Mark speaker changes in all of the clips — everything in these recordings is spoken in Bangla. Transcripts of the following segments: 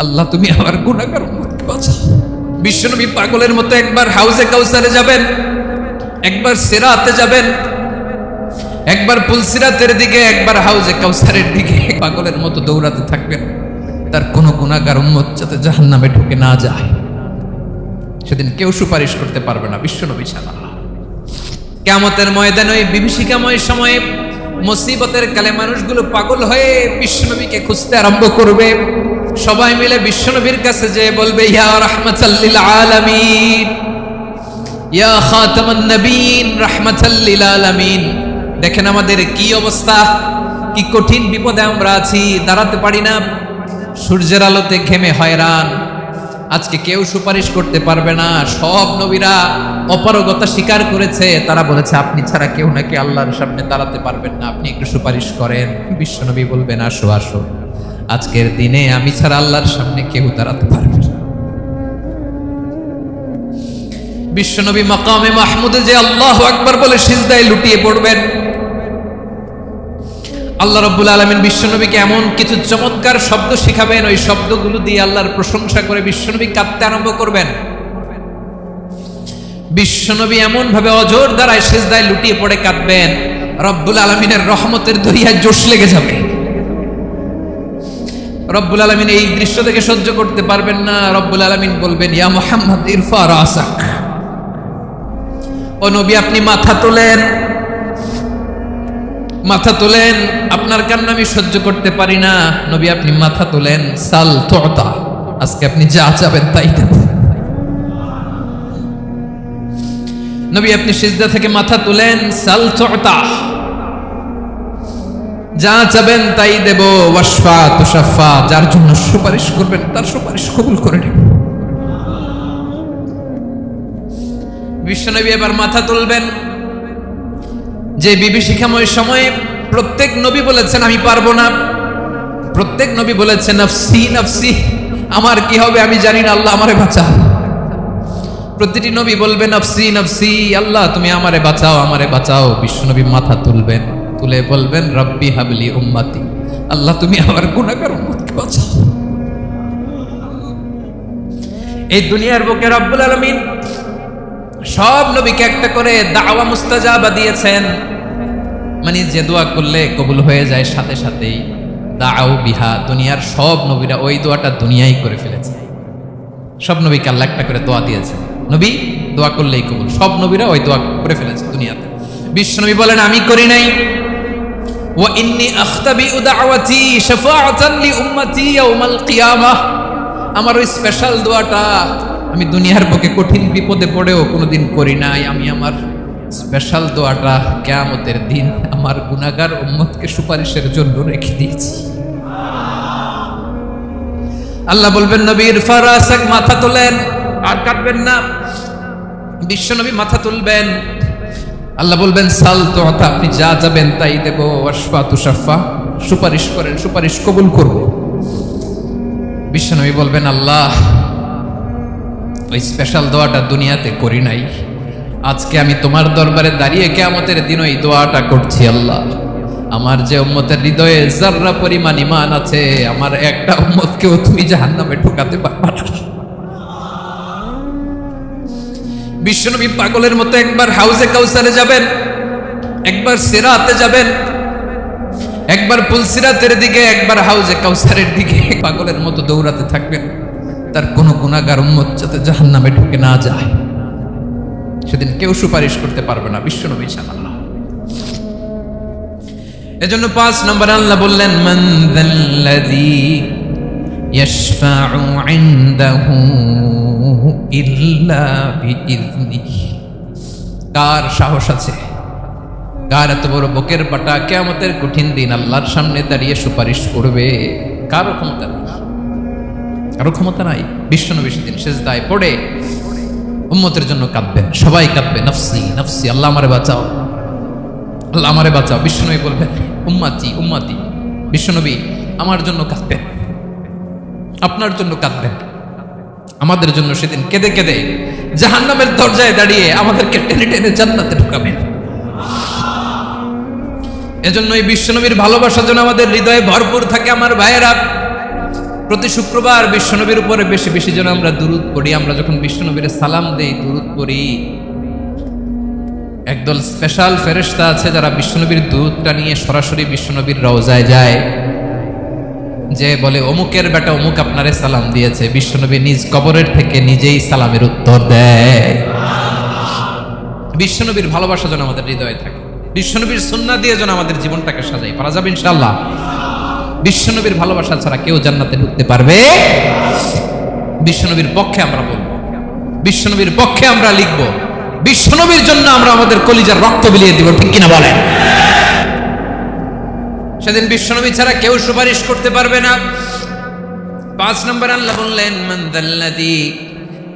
Speaker 1: আল্লাহ তুমি আমার গুনাহগার উম্মতকে বাঁচাও। বিশ্বনবী পাগলের মতো একবার হাউজে কাউসারে যাবেন, একবার সিরাতে যাবেন, একবার পুলসিরাতের দিকে, একবার হাউজে কাউসারের দিকে পাগলের মতো দৌড়াতে থাকবেন, তার কোনো গুনাহগার উম্মত যাতে জাহান্নামে ঢুকে না যায়। সেদিন কেউ সুপারিশ করতে পারবে না বিশ্বনবী ছাড়া। কিয়ামতের ময়দানে ওই বিভীষিকাময় সময়ে মুসিবতের কালে মানুষগুলো পাগল হয়ে বিশ্বনবীকে খুঁজতে আরম্ভ করবে। সবাই মিলে বিশ্বনবীর কাছে যেয়ে বলবে, ইয়া রাহমাতাল লিল আলামিন, ইয়া খাতামান নবীন, রাহমাতাল লিল আলামিন। দেখেন আমাদের কি অবস্থা, কি কঠিন বিপদে আমরা আছি, দাঁড়াতে পারি না, সূর্যের আলোতে ঘেমে হয়রান। আজকে কেউ সুপারিশ করতে পারবে না। সব নবীরা অপারগতা স্বীকার করেছে, তারা বলেছে আপনি ছাড়া কেউ নাকি আল্লাহর সামনে দাঁড়াতে পারবেন না, আপনি একটু সুপারিশ করেন। বিশ্বনবী বলবেন, আসো আসো, আজকের দিনে আমি ছাড়া আল্লাহর সামনে কেউ দাঁড়াতে পারবে না। বিশ্বনবী মাকামে মাহমুদে যে আল্লাহু আকবার বলে সিজদায় লুটিয়ে পড়বেন, আল্লাহ রাব্বুল আলামিন বিশ্বনবীকে এমন কিছু চমৎকার শব্দ শিখাবেন, ওই শব্দগুলো দিয়ে আল্লাহর প্রশংসা করে বিশ্বনবী কাঁদতে আরম্ভ করবেন। বিশ্বনবী এমন ভাবে অজর দ্বারায় সিজদায় লুটিয়ে পড়ে কাঁদবেন, রব্বুল আলামিনের রহমতের দরিয়ায় জোশ লেগে যাবে। রব্বুল আলামিন এই দৃশ্য থেকে সহ্য করতে পারবেন না। রব্বুল আলামিন বলবেন, ইয়া মুহাম্মদ ইরফা রাসাক, ও নবী আপনি মাথা তোলেন, মাথা তোলেন, আপনার কান্না আমি সহ্য করতে পারি না। নবী আপনি মাথা তোলেন, সাল তুতা, আজকে আপনি যা চাবেন তাই দেব। নবী আপনি সিজদা থেকে মাথা তুলেন, সাল তুতা, যা চাবেন তাই দেব। ওয়াশফা তুশাফা, যার জন্য সুপারিশ করবেন তার সুপারিশ কবুল করে নেব। বিশ্বনবী এবার মাথা তুলবেন। যে বিভীষিকাময় সময়ে প্রত্যেক নবী বলেছেন আমি পারবো না, প্রত্যেক নবী বলেছেন নফসি নফসি, আমার কি হবে আমি জানি না, আল্লাহ আমারে বাঁচাও। প্রতিটি নবী বলবেন নফসি নফসি, আল্লাহ তুমি আমারে বাঁচাও, আমারে বাঁচাও। বিশ্বনবী মাথা তুলবেন, তুলে বলবেন রব্বি হাবলি উম্মতি, আল্লাহ তুমি আমার গুনাহগার উম্মতকে বাঁচাও। এই দুনিয়ার বুকে রব্বুল আলামিন সব নবীকে একটা করে দাওয়া মুস্তাজাবা দিয়েছেন, মানে যে দোয়া করলে কবুল হয়ে যায় সাথে সাথেই। দাও বিহা, দুনিয়ার সব নবীরা ওই দোয়াটা দুনিয়ায় করে ফেলেছে। সব নবীকে আল্লাহ একটা করে দোয়া দিয়েছে, নবী দোয়া করলেই কবুল। সব নবীরা ওই দোয়া করে ফেলেছে দুনিয়াতে। বিশ্বনবী বলেন আমি করি নাই। ওয়া ইন্নী আখতাবিউ দাওয়াতি শাফাআতান লি উম্মতি ইয়াউমাল কিয়ামাহ, আমার ওই স্পেশাল দোয়াটা আমি দুনিয়ার বুকে কঠিন বিপদে পড়েও কোনোদিন করি নাই। আমি আমার স্পেশাল দোয়াটা কিয়ামতের দিন আমার গুনাহগার উম্মতকে সুপারিশের জন্য রেখে দিয়েছি। আল্লাহ বলবেন নবী ইরফা রাসাক, মাথা তোলেন, আর কাটবেন না। বিশ্বনবী মাথা তুলবেন, আল্লাহ বলবেন সাল তুতা, আপনি যা যাবেন তাই দেব। ওয়াশফা তুশাফা, সুপারিশ করেন, সুপারিশ কবুল করব। বিশ্বনবী বলবেন আল্লাহ ওই স্পেশাল দোয়াটা দুনিয়াতে করি নাই, আজকে আমি তোমার দরবারে দাঁড়িয়ে কিয়ামতের দিন ওই দোয়াটা করছি। আল্লাহ আমার যে উম্মতের হৃদয়ে যাররা পরিমাণ ঈমান আছে, আমার একটা উম্মতকেও তুমি জাহান্নামে ঢোকাতে পারবা না। বিশ্বনবী পাগলের মতো একবার হাউজে কাউসারে যাবেন, একবার সিরাতে যাবেন, একবার পুলসিরাতের দিকে, একবার হাউজে কাউসারের দিকে পাগলের মতো দৌড়াতে থাকবেন, তার কোনো গুনাহগার উম্মত যাতে জাহান্নামে ঢুকে না যায়। সেদিন কেউ সুপারিশ করতে পারবে না বিশ্বনবী ছাড়া। এজন্য 5 নম্বর আল্লাহ বললেন মান যাল্লাযী ইয়াশফাউ ইনদাহু ইল্লা বিইযনিহি, কার সাহস আছে, কার এত বড় বুকের পাটা কিয়ামতের কঠিন দিন আল্লাহর সামনে দাঁড়িয়ে সুপারিশ করবে? কারো ক্ষমতা নেই, কারো ক্ষমতা নাই। বিশ্বনবী সেদিন সিজদায় পড়ে উম্মতের জন্য কাঁদবেন, সবাই কাঁদবে নফসি নফসি, আল্লাহ আমারে বাঁচাও, আল্লাহ আমারে বাঁচাও। বিশ্বনবী বলবেন উম্মতি উম্মতি, বিশ্বনবী আমার জন্য কাঁদবেন, আপনার জন্য কাঁদবেন, আমাদের জন্য সেদিন কেঁদে কেঁদে জাহান্নামের দরজায় দাঁড়িয়ে আমাদেরকে টেনে টেনে জান্নাতে ঢুকাবেন। এজন্য এই বিশ্বনবীর ভালোবাসা যেন আমাদের হৃদয়ে ভরপুর থাকে। আমার ভাইয়েরা, প্রতি শুক্রবার বিশ্বনবীর উপরে বেশি বেশি যেন আমরা দুরূদ পড়ি। আমরা যখন বিশ্বনবীর সালাম দেই, দুরূদ পড়ি, একদল স্পেশাল ফেরেশতা আছে যারা বিশ্বনবীর দুরূদটা নিয়ে সরাসরি বিশ্বনবীর রওজায় যায়, যে বলে অমুকের বেটা অমুক আপনারে সালাম দিয়েছে। বিশ্বনবী নিজ কবরের থেকে নিজেই সালামের উত্তর দেয়। বিশ্বনবীর ভালোবাসা যেন আমাদের হৃদয়ে থাকে, বিশ্বনবীর সুন্নাহ দিয়ে যেন আমাদের জীবনটাকে সাজাই। পারা যাবে ইনশাআল্লাহ। বিশ্বনবীর ভালোবাসা ছাড়া কেউ জান্নাতে ঢুকতে পারবে। বিশ্বনবীর পক্ষে আমরা বলবো, বিশ্বনবীর পক্ষে আমরা লিখব, বিশ্বনবীর জন্য আমরা আমাদের কলিজার রক্ত বিলিয়ে দিব, ঠিক কিনা বলেন? সেদিন বিশ্বনবী ছাড়া কেউ সুপারিশ করতে পারবে না। 5 নম্বর আল্লাহ বললেন, মান যাল্লাযী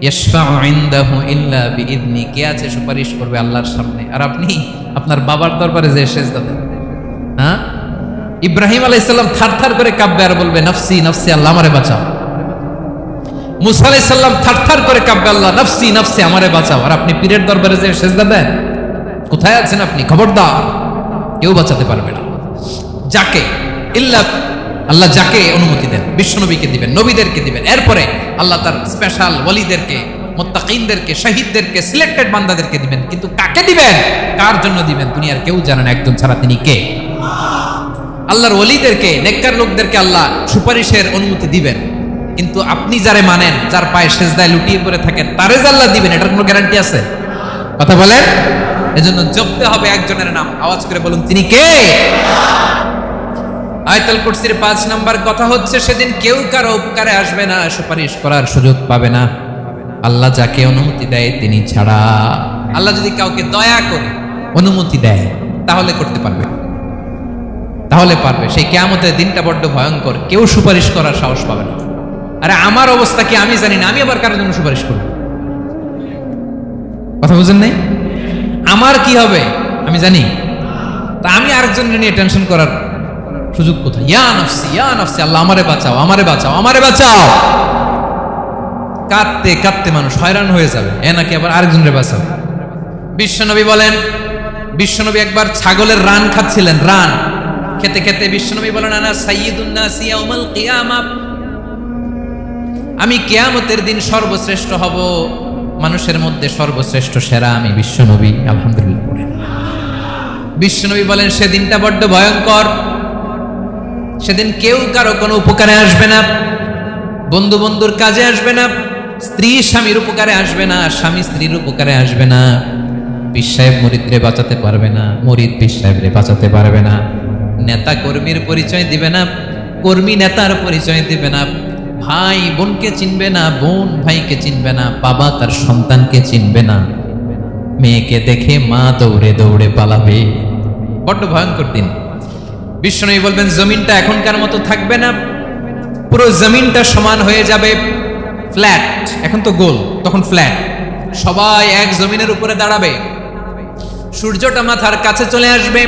Speaker 1: ইয়াশফাউ ইনদাহু ইল্লা বিইذনি, কে আছে সুপারিশ করবে আল্লাহর সামনে আর আপনি আপনার বাবার দরবারে যে সেজদা দেন? হ্যাঁ, ইব্রাহিম আলাইহিস সালাম থারথার করে কাঁপবে আর বলবে নাফসি নাফসি, আল্লাহ আমারে বাঁচাও। মুসা আলাইহিস সালাম থারথার করে কাঁপবে, আল্লাহ নাফসি নাফসি, আমারে বাঁচাও। আর আপনি পীরের দরবারে যে সেজদা দেন? কোথায় আছেন আপনি? খবরদার, কেউ বাঁচাতে পারবে না। যাকে ইল্লা আল্লাহ যাকে অনুমতি দেন, বিশ্বনবীকে দিবেন, নবীদেরকে দিবেন। এরপরে আল্লাহ তার স্পেশাল ওয়ালিদেরকে, মুত্তাকিনদেরকে, শহীদদেরকে, সিলেক্টেড বান্দাদেরকে দিবেন। কিন্তু কাকে দিবেন, কার জন্য দিবেন, দুনিয়ার কেউ জানে না একজন ছাড়া, তিনি কে? আল্লাহর ওয়ালিদেরকে, নেককার লোকদেরকে আল্লাহ সুপারিশের অনুমতি দিবেন। কিন্তু আপনি যারে মানেন, যার পায়ে সেজদায় লুটিয়ে পড়ে থাকেন, তারে যে আল্লাহ দিবেন, এটার কোনো গ্যারান্টি আছে? কথা বলেন। এজন্য জপতে হবে একজনের নাম, আওয়াজ করে বলুন, তিনি কে? আয়াতুল কুরসির 5 নাম্বার কথা হচ্ছে, সেদিন কেউ কারো উপকারে আসবে না, সুপারিশ করার সুযোগ পাবে না, আল্লাহ যাকে অনুমতি দেয় তিনি ছাড়া। আল্লাহ যদি কাউকে দয়া করে অনুমতি দেয় তাহলে করতে পারবে, তাহলে পারবে। সেই কিয়ামতের দিনটা বড্ড ভয়ঙ্কর, কেউ সুপারিশ করার সাহস পাবে না। আরে আমার অবস্থা কি আমি জানি না, আমি আবার কারোর জন্য সুপারিশ করব? কথা বুঝেন নাই? আমার কি হবে আমি জানি, তা আমি আরেকজনকে নিয়ে টেনশন করার সুযোগ কোথায়? ইয়া নাফসি, আল্লাহ আমারে বাঁচাও, আমারে বাঁচাও, আমারে বাঁচাও। কাঁদতে কাঁদতে মানুষ হয়রান হয়ে যাবে, এ নাকি আবার আরেকজনের বাঁচাও। বিশ্বনবী বলেন, বিশ্বনবী একবার ছাগলের রান খাচ্ছিলেন, রান খেতে খেতে বিশ্বনবী বলেন, আনা সাইয়্যিদুন নাসি ইয়াউমাল কিয়ামা, আমি কিয়ামতের দিন সর্বশ্রেষ্ঠ হব, মানুষের মধ্যে সর্বশ্রেষ্ঠ সেরা আমি বিশ্বনবী। আলহামদুলিল্লাহ বলেন। বিশ্বনবী বলেন, সেদিনটা বড্ড ভয়ঙ্কর, সেদিন কেউ কারো কোনো উপকারে আসবে না, বন্ধু বন্ধুর কাজে আসবে না, স্ত্রী স্বামীর উপকারে আসবে না, স্বামী স্ত্রীর উপকারে আসবে না, পীর সাহেব মুরিদরে বাঁচাতে পারবে না, মুরিদ পীর সাহেবরে বাঁচাতে পারবে না, নেতা কর্মীর পরিচয় দিবে না, কর্মী নেতার পরিচয় দিবে না, ভাই বোনকে চিনবে না, বোন ভাইকে চিনবে না, বাবা তার সন্তানকে চিনবে না, মেয়েকে দেখে মা দৌড়ে দৌড়ে পালাবে। বড্ড ভয়ঙ্কর দিন। বিশ্বনবী বলবেন, জমিনটা এখনকার মতো থাকবে না, পুরো জমিনটা সমান হয়ে যাবে, ফ্ল্যাট। এখন তো গোল, তখন ফ্ল্যাট। সবাই এক জমিনের উপরে দাঁড়াবে, সূর্যটা মাথার কাছে চলে আসবে,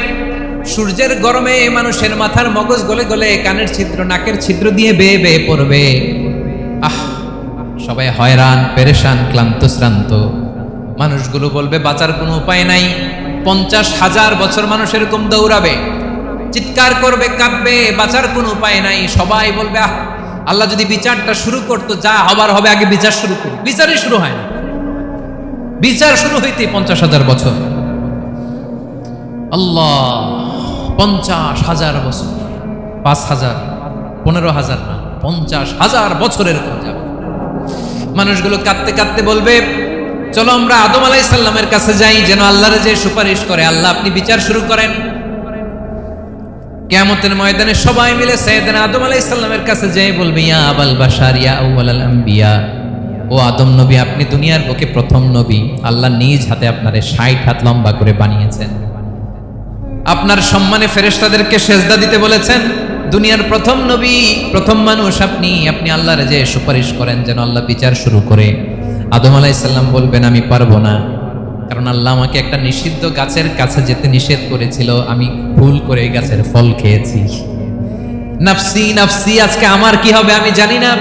Speaker 1: সূর্যের গরমে মানুষের মাথার মগজ গলে গলে কানের ছিদ্র, নাকের ছিদ্র দিয়ে বেয়ে বেয়ে পড়বে। সবাই হয়রান, পেরেশান, ক্লান্ত শ্রান্ত। মানুষগুলো বলবে বাঁচার কোনো উপায় নাই। 50,000 বছর মানুষ এরকম দৌড়াবে, চিৎকার করবে, কাঁদবে, বাঁচার কোনো উপায় নাই। সবাই বলবে, আল্লাহ যদি বিচারটা শুরু করতো, যা হবার হবে, আগে বিচার শুরু করুন। বিচারই শুরু হয় না, বিচার শুরু হইতে 50,000 বছর। আল্লাহ, 50,000 বছর, 5,000, 15,000 না, 50,000 বছর এরকম যাবে। মানুষগুলো কাঁদতে কাঁদতে বলবে, চলো আমরা আদম আলাইহিস সালামের কাছে যাই, যেন আল্লাহর যে সুপারিশ করে, আল্লাহ আপনি বিচার শুরু করেন। কিয়ামতের ময়দানে সবাই মিলে সাইয়েদনা আদম আলাইহিস সালামের কাছে যেয়ে বলবে, ইয়া আবাল বাশার, ইয়া আউয়ালাল আম্বিয়া, ও আদম নবী, আপনি দুনিয়ার বুকে প্রথম নবী, আল্লাহ নিজ হাতে আপনারে 60 হাত লম্বা করে বানিয়েছেন, আপনার সম্মানে ফেরেশতাদেরকে সেজদা দিতে বলেছেন, দুনিয়ার প্রথম নবী, প্রথম মানুষ আপনি, আপনি আল্লাহর যে সুপারিশ করেন যেন আল্লাহ বিচার শুরু করে। আদম আলাইহিস সালাম বলবেন, আমি পারবো না, কারণ আল্লাহ আমাকে একটা নিষিদ্ধ গাছের কাছে যেতে নিষেধ করেছিল, আমি ভুল করে এই গাছের ফল খেয়েছি। নাফসি নাফসি, আজকে আমার কি হবে আমি জানি না,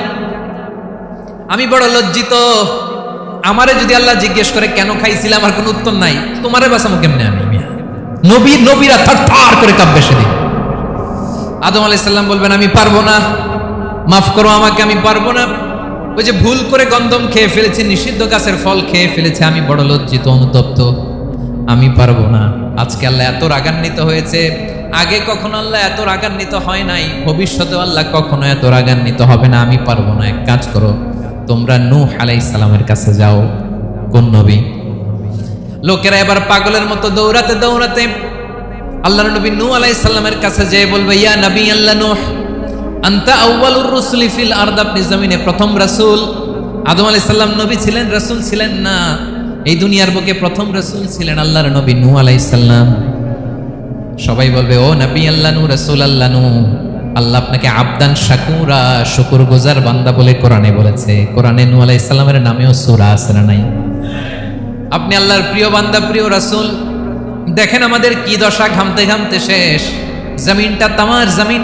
Speaker 1: আমি বড় লজ্জিত। আমারে যদি আল্লাহ জিজ্ঞেস করে কেন খাইছিলাম, আমার কোনো উত্তর নাই, তোমারে বাঁচাবো কেমনে আমি? নবীরা থারথার করে কাঁপবে সেদিন। আদম আলাইহিস সালাম বলবেন, আমি পারবো না। মাফ করো আমাকে, আমি পারবো না। ওই যে ভুল করে গন্ধম খেয়ে ফেলেছি, নিষিদ্ধ গাছের ফল খেয়ে ফেলেছি, আমি বড় লজ্জিত অনুতপ্ত, আমি পারবো না। আজকে আল্লাহ এত রাগান্বিত হয়েছে, আগে কখনো আল্লাহ এত রাগান্বিত হয় নাই, ভবিষ্যতে আল্লাহ কখনো এত রাগান্বিত হবে না। আমি পারবো না। এক কাজ করো, তোমরা নূহ আলাইহিস সালামের কাছে যাও। কোন নবী? লোকেরা এবার পাগলের মতো দৌড়াতে দৌড়াতে আল্লাহর নবী নূহ আলাইহিস সালামের কাছে যেয়ে বলবে, ইয়া নবী আল্লাহ নূহ, আনতা আউয়ালুর রুসুলি ফিল আরদ, আপনি জমিনে প্রথম রাসূল। আদম আলাইহিস সালাম নবী ছিলেন, রাসূল ছিলেন না। এই দুনিয়ার বুকে প্রথম রাসূল ছিলেন আল্লাহর নবী নূহ আলাইহিস সালাম। সবাই বলবে, ও নবী আল্লাহ নূহ, রাসূল আল্লাহ নূহ, আল্লাহ আপনাকে আবদান শাকুরা, শুকরগুজার বান্দা বলে কোরআনে বলেছে। কোরআনে নূহ আলাইহিস সালামের নামেও সূরা আছে না নাই? আপনি আল্লাহর প্রিয় বান্দা, প্রিয় রাসূল। দেখেন আমাদের কি দশা, ঘামতে ঘামতে শেষ। জমিনটা তামার জমিন,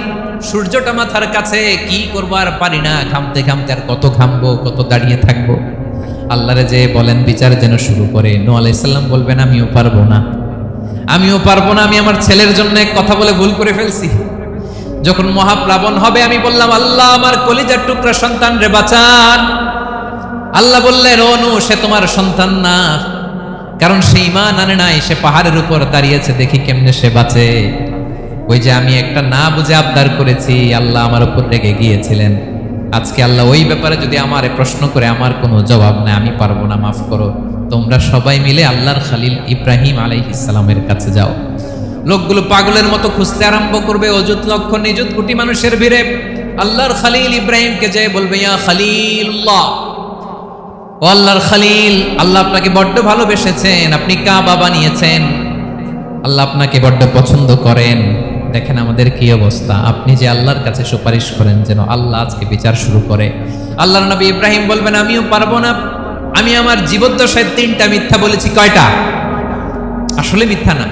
Speaker 1: সূর্যটা মাথার কাছে, কি করবো আর পারি না, ঘামতে ঘামতে আর কত ঘামবো, কত দাঁড়িয়ে থাকবো। আল্লাহরে যে বলেন বিচার যেন শুরু করে। নূহ আলাইহিস সালাম বলবেন, আমিও পারবো না, আমিও পারবো না। আমি আমার ছেলের জন্য এক কথা বলে ভুল করে ফেলছি। যখন মহাপ্লাবন হবে আমি বললাম, আল্লাহ আমার কলিজার টুকরা সন্তান রে বাঁচান। আল্লাহ বললেন, ও নূহ, সে তোমার সন্তান না, কারণ সে ঈমান আনে নাই, সে পাহাড়ের উপর দাঁড়িয়েছে, দেখি কেমনে সে বাঁচে। ওই যে আমি একটা না বুঝে আবদার করেছি, আল্লাহ আমার উপর রেগে গিয়েছিলেন। আজকে আল্লাহ ওই ব্যাপারে যদি আমারে প্রশ্ন করে, আমার কোনো জবাব নাই, আমি পারবো না, মাফ করো। তোমরা সবাই মিলে আল্লাহর খলিল ইব্রাহিম আলাইহিস সালামের কাছে যাও। লোকগুলো পাগলের মতো খুঁজতে আরম্ভ করবে, অযুত লক্ষ নিযুত কোটি মানুষের ভিড়ে আল্লাহর খলিল ইব্রাহিমকে যেয়ে বলবে, ইয়া খলিলুল্লাহ, ও আল্লাহর খলিল, আল্লাহ আপনাকে বড্ড ভালোবেসেছেন, আপনি কাবা বানিয়েছেন, আল্লাহ আপনাকে বড্ড পছন্দ করেন। দেখেন আমাদের কি অবস্থা। আপনি যে আল্লাহর কাছে সুপারিশ করেন যেন আল্লাহ আজকে বিচার শুরু করে। আল্লাহর নবী ইব্রাহিম বলবেন, আমিও পারবো না। আমি আমার জীবদ্দশায় 3টা মিথ্যা বলেছি। কয়টা? আসলে মিথ্যা না,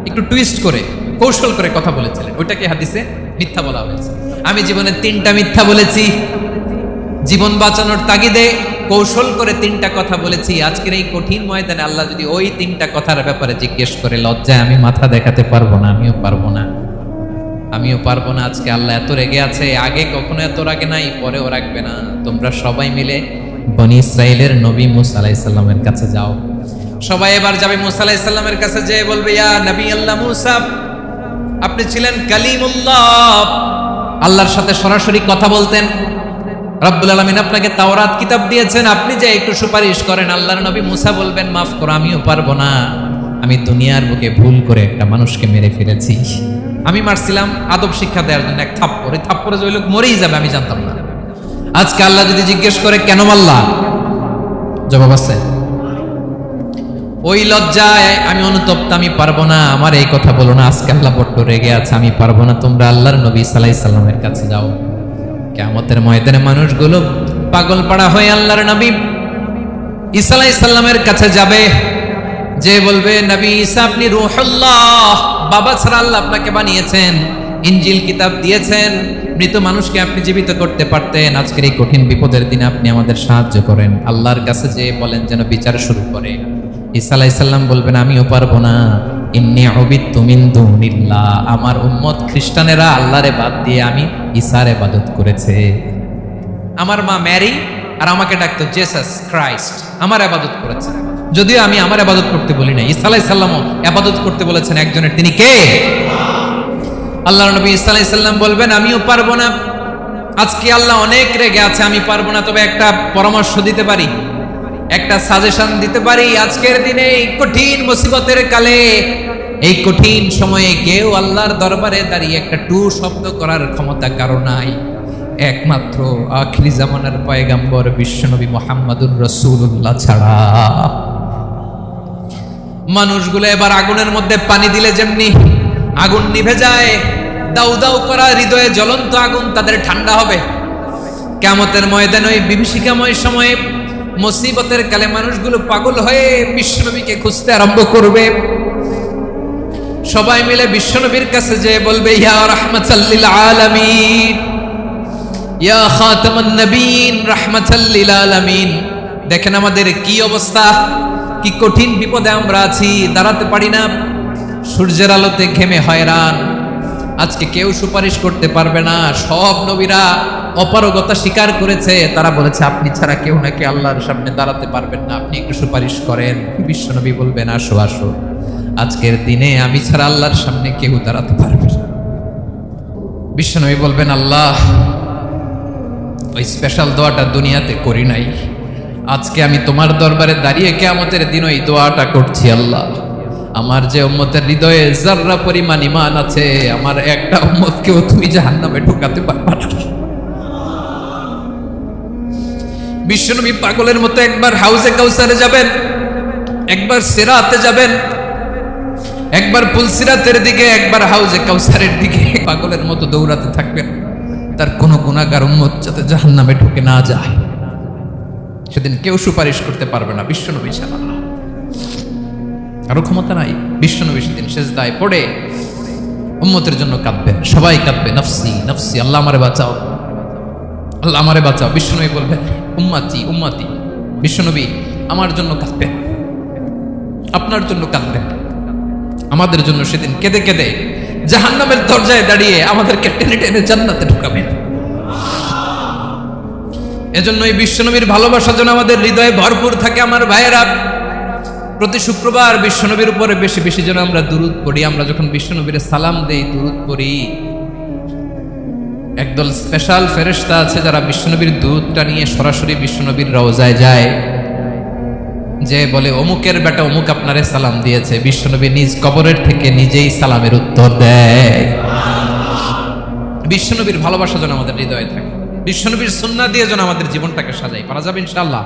Speaker 1: একটু টুইস্ট করে কৌশল করে কথা বলেছিলেন, ওইটাকে হাদিসে মিথ্যা বলা হয়েছে। আমি জীবনে 3টা মিথ্যা বলেছি, জীবন বাঁচানোর তাগিদে কৌশল করে 3টা কথা বলেছি। আজকের এই কঠিন ময়দানে আল্লাহ যদি ওই 3টা কথার ব্যাপারে জিজ্ঞেস করে, লজ্জায় আমি মাথা দেখাতে পারবো না, আমিও পারবো না, আমিও পারবো না। আজকে আল্লাহ এত রেগে আছে, আগে কখনো এত রাগে নাই, পরেও রাখবে না। তোমরা সবাই মিলে বনি ইসরাইলের নবী মূসা আলাইহিস সালামের কাছে যাও। সবাই এবার যাবে মূসা আলাইহিস সালামের কাছে, যেয়ে বলবে, ইয়া নবী আল্লাহ মূসা, আপনি ছিলেন কালিমুল্লাহ, আল্লাহর সাথে সরাসরি কথা বলতেন। রব্বুল আলামিন আপনাকে তাওরাত কিতাব দিয়েছেন, আপনি যে একটু সুপারিশ করেন। আল্লাহর নবী মূসা বলবেন, মাফ করো, আমিও পারবো না। আমি দুনিয়ার বুকে ভুল করে একটা মানুষকে মেরে ফেলেছি। আমি মারছিলাম আদব শিক্ষা দেওয়ার জন্য, এক থাপ্পড়, এই থাপ্পড়ে যে ওই লোক মরেই যাবে আমি জানতাম না। আজকে আল্লাহ যদি জিজ্ঞেস করে কেন মারলা, জবাব আছে? ওই লজ্জায় আমি অনুতপ্ত, আমি পারবো না, আমার এই কথা বলো না। আজকে আল্লাহ বড্ড রেগে আছে, আমি পারবো না। তোমরা আল্লাহর নবী ঈসা আলাইহিস সালামের কাছে যাও। কিয়ামতের ময়দানে মানুষগুলো পাগল পাড়া হয়ে আল্লাহর নবী ঈসা আলাইহিস সালামের কাছে যাবে, যে বলবে, নবী ঈসা আপনি রূহুল্লাহ, বাবা ছাড়া আল্লাহ আপনাকে বানিয়েছেন, ইনজিল কিতাব দিয়েছেন, মৃত মানুষকে আপনি জীবিত করতে পারতেন। আজকের এই কঠিন বিপদের দিনে আপনি আমাদের সাহায্য করেন। আল্লাহর কাছে যে বলেন যেন বিচার শুরু করে। ঈসা আলাইহিস সালাম বলবেন, আমিও পারবো না। ইন্নী উবিদতু মিন দুনিল্লাহ, আমার উম্মত খ্রিস্টানেরা আল্লাহরে বাদ দিয়ে আমি ঈসার ইবাদত করেছে। আমার মা ম্যারি আর আমাকে ডাকতো জেসাস ক্রাইস্ট, আমার ইবাদত করেছে। যদিও আমি আমার ইবাদত করতে বলি না, ঈসা আলাইহিস সালামও ইবাদত করতে বলেছেন একজনের, তিনি কে? আল্লাহর নবী ঈসা আলাইহিস সালাম বলবেন, আমিও পারবো না। আজকে আল্লাহ অনেক রেগে আছে, আমি পারবো না। তবে একটা পরামর্শ দিতে পারি, একটা সাজেশন দিতে পারি। আজকের দিনে এই কঠিন মুসিবতের কালে, এই কঠিন সময়ে কেউ আল্লাহর দরবারে দাঁড়িয়ে একটা টু শব্দ করার ক্ষমতা কারো নাই, একমাত্র আখিরি জামানার পয়গাম্বর বিশ্বনবী মুহাম্মাদুর রাসূলুল্লাহ ছাড়া। মানুষগুলো এবার আগুনের মধ্যে পানি দিলে যেমনি আগুন নিভে যায়, দাউ দাউ করা হৃদয়ে জ্বলন্ত আগুন তাদের ঠান্ডা হবে। কিয়ামতের ময়দানে ওই বিভীষিকাময় সময়ে, মুসিবতের কালে মানুষগুলো পাগল হয়ে বিশ্বনবীকে খুঁজতে আরম্ভ করবে। সবাই মিলে বিশ্বনবীর কাছে যেয়ে বলবে, ইয়া রাহমাতাল লিল আলামিন, ইয়া খাতামান নবীন, রাহমাতাল লিল আলামিন। দেখেন আমাদের কি অবস্থা, কি কঠিন বিপদে আমরা আছি, দাঁড়াতে পারি না, সূর্যের আলোতে ঘেমে হয়রান। আজকে কেউ সুপারিশ করতে পারবে না, সব নবীরা অপারগতা স্বীকার করেছে, তারা বলেছে আপনি ছাড়া কেউ নাকি আল্লাহর সামনে দাঁড়াতে পারবেন না, আপনি একটু সুপারিশ করেন। বিশ্বনবী বলবেন আসো আসো, আজকের দিনে আমি ছাড়া আল্লাহর সামনে কেউ দাঁড়াতে পারবে না। বিশ্বনবী বলবেন আল্লাহ, ওই স্পেশাল দোয়াটা দুনিয়াতে করি নাই, আজকে আমি তোমার দরবারে দাঁড়িয়ে কিয়ামতের দিন ওই দোয়াটা করছি। আল্লাহ, আমার যে উম্মতের হৃদয়ে যাররা পরিমাণ ঈমান আছে, আমার একটা উম্মতকেও তুমি জাহান্নামে ঢোকাতে পারবা না। বিশ্বনবী পাগলের মতো একবার হাউজে কাউসারে যাবেন, একবার সিরাতে যাবেন, একবার পুলসিরাতের দিকে, একবার হাউজে কাউসারের দিকে পাগলের মতো দৌড়াতে থাকবেন, তার কোনো গুনাহগার উম্মত যাতে জাহান্নামে ঢুকে না যায়। সেদিন কেউ সুপারিশ করতে পারবে না বিশ্বনবী ছাড়া, কারো ক্ষমতা নাই। বিশ্বনবী সেদিন সেজদায় পড়ে উম্মতের জন্য কাঁদবেন, সবাই কাঁদবে, নফসি নফসি, আল্লাহ আমারে বাঁচাও, আল্লাহ আমারে বাঁচাও। বিশ্বনবী বলবেন উম্মতি উম্মতি। বিশ্বনবী আমার জন্য কাঁদবেন, আপনার জন্য কাঁদবেন, আমাদের জন্য সেদিন কেঁদে কেঁদে জাহান্নামের দরজায় দাঁড়িয়ে আমাদেরকে টেনে টেনে জান্নাতে ঢুকাবেন। এজন্য এই বিশ্বনবীর ভালোবাসা যেন আমাদের হৃদয়ে ভরপুর থাকে। আমার ভাইয়েরা, প্রতি শুক্রবার বিশ্বনবীর উপরে বেশি বেশি যেন আমরা দুরূদ পড়ি। আমরা যখন বিশ্বনবীর সালাম দেই, দুরূদ পড়ি, একদল স্পেশাল ফেরেশতা আছে যারা বিশ্বনবীর দুরূদটা নিয়ে সরাসরি বিশ্বনবীর রওজায় যায়, যে বলে অমুকের বেটা অমুক আপনারে সালাম দিয়েছে। বিশ্বনবী নিজ কবরের থেকে নিজেই সালামের উত্তর দেয়। বিশ্বনবীর ভালোবাসা যেন আমাদের হৃদয়ে থাকে, বিশ্বনবীর সুন্নাহ দিয়ে যেন আমাদের জীবনটাকে সাজাই। পারা যাবে ইনশাআল্লাহ।